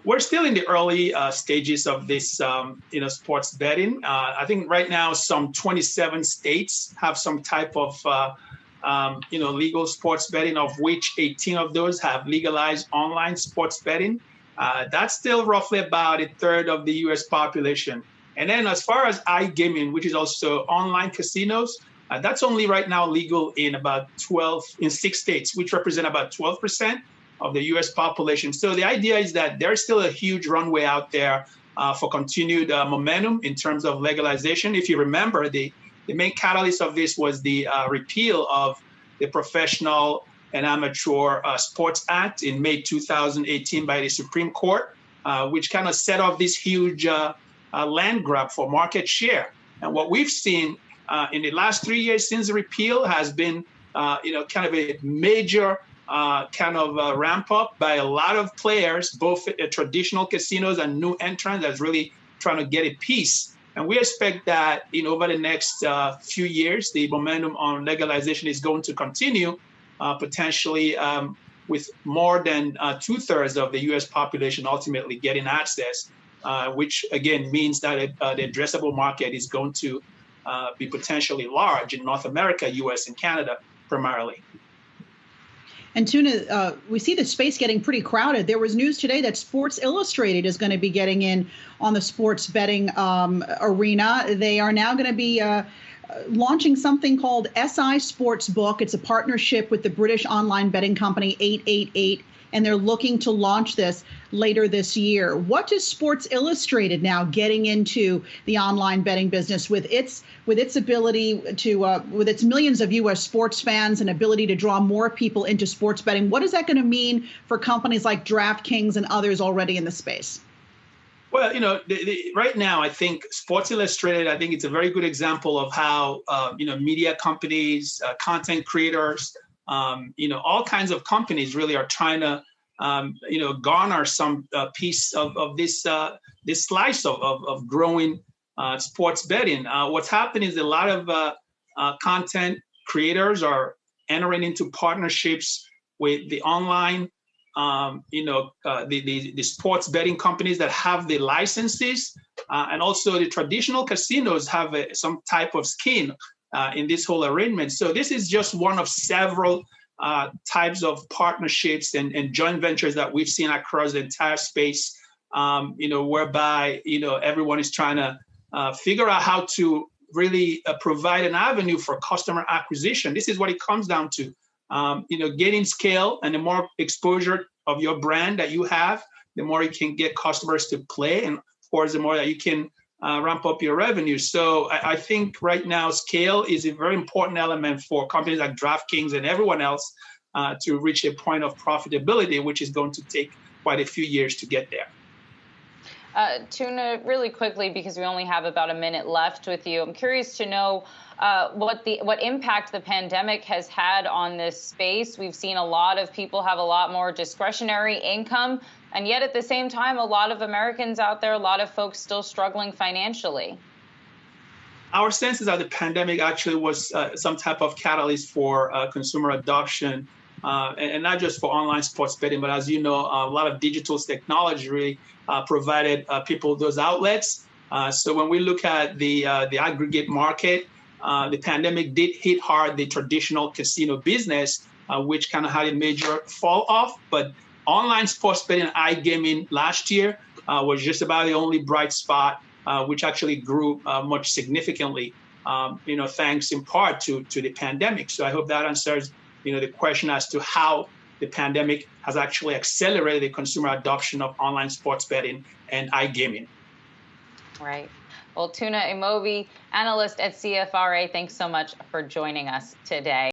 We're still in the early stages of this, sports betting. I think right now some 27 states have some type of, legal sports betting, of which 18 of those have legalized online sports betting. That's still roughly about a third of the U.S. population. And then as far as iGaming, which is also online casinos, that's only right now legal in in 6 states, which represent about 12% of the U.S. population. So the idea is that there's still a huge runway out there for continued momentum in terms of legalization. If you remember, the main catalyst of this was the repeal of the Professional and Amateur Sports Act in May 2018 by the Supreme Court, which kind of set off this huge land grab for market share. And what we've seen in the last 3 years since the repeal has been, kind of a major ramp up by a lot of players, both traditional casinos and new entrants that's really trying to get a piece. And we expect that over the next few years, the momentum on legalization is going to continue, potentially with more than 2/3 of the U.S. population ultimately getting access, which again means that the addressable market is going to be potentially large in North America, U.S. and Canada primarily. And Tuna, we see the space getting pretty crowded. There was news today that Sports Illustrated is going to be getting in on the sports betting arena. They are now going to be launching something called SI Sportsbook. It's a partnership with the British online betting company 888, and they're looking to launch this later this year. What is Sports Illustrated now getting into the online betting business with its ability to, with its millions of U.S. sports fans and ability to draw more people into sports betting? What is that going to mean for companies like DraftKings and others already in the space? Well, right now, I think Sports Illustrated, I think it's a very good example of how, media companies, content creators, all kinds of companies really are trying to, garner some piece of this slice of growing sports betting. What's happened is a lot of content creators are entering into partnerships with the online, the sports betting companies that have the licenses, and also the traditional casinos have some type of skin in this whole arrangement. So this is just one of several types of partnerships and joint ventures that we've seen across the entire space, whereby, everyone is trying to figure out how to really provide an avenue for customer acquisition. This is what it comes down to, gaining scale, and the more exposure of your brand that you have, the more you can get customers to play, and of course, the more that you can ramp up your revenue. So I think right now scale is a very important element for companies like DraftKings and everyone else to reach a point of profitability, which is going to take quite a few years to get there. Tuna, really quickly, because we only have about a minute left with you, I'm curious to know what impact the pandemic has had on this space. We've seen a lot of people have a lot more discretionary income, and yet at the same time, a lot of Americans out there, a lot of folks still struggling financially. Our sense is that the pandemic actually was some type of catalyst for consumer adoption, and not just for online sports betting, but as you know, a lot of digital technology really provided people those outlets. So when we look at the aggregate market, the pandemic did hit hard the traditional casino business, which kind of had a major fall off. But online sports betting and iGaming last year was just about the only bright spot, which actually grew much significantly, thanks in part to the pandemic. So I hope that answers, the question as to how the pandemic has actually accelerated the consumer adoption of online sports betting and iGaming. Right. Well, Tuna Amobi, analyst at CFRA, thanks so much for joining us today.